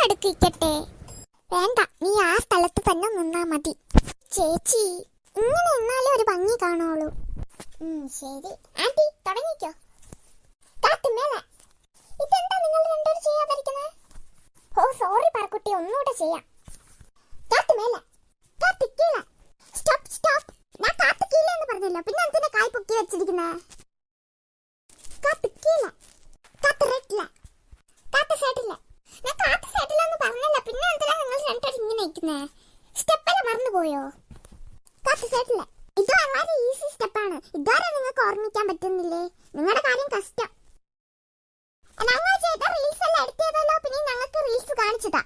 അടുക്കിക്കട്ടെ? വേണ്ട, നീ ആ സ്ഥലത്ത് തന്നെ നിന്നാ മതി. ചേച്ചി, ഇങ്ങനെ നിന്നാലേ ഒരു ഭംഗി കാണുള്ളൂ. ശരി ആന്റി, തുടങ്ങിക്കോ. കാത്തുമേലെ. ഇതെന്താ നിങ്ങൾ രണ്ടുപേരും ചെയ്യാതിരിക്കുന്നത്? ഓ സോറി പാർക്കുട്ടി, ഒന്നുകൂടെ ചെയ്യാം. കാത്തുമേലെ, കാത്തിക്കീല. Stop stop. ഞാൻ കാത്തിക്കീല എന്ന് പറഞ്ഞല്ലോ, പിന്നെ എന്തിനാ കായ് പൊക്കി വെച്ചിരിക്കുന്നേ? കാത്തിക്കീല, കാത്ത് റെഡില്ല, കാത്ത് സൈഡില്ല. ഞാൻ കാത്ത് സൈഡില്ല എന്ന് പറഞ്ഞല്ലോ, പിന്നെ എന്തിനാ നിങ്ങൾ രണ്ടുപേരും ഇങ്ങനെ നിൽക്കുന്നേ? സ്റ്റെപ്പെല്ലാം മറന്നുപോയോ? കാത്ത് സൈഡില്ല. ഇത് വളരെ ഈസി സ്റ്റെപ്പാണ്. ഇതുവരെ നിങ്ങൾക്ക് ഓർമ്മിക്കാൻ പറ്റുന്നില്ലേ? നിങ്ങളുടെ കാര്യം കഷ്ടം. ഞങ്ങൾ ചെയ്ത റീൽസ് എല്ലാം എടുത്തതല്ലോ, പിന്നെ ഞങ്ങൾക്ക് റീൽസ് കാണിച്ചതാ.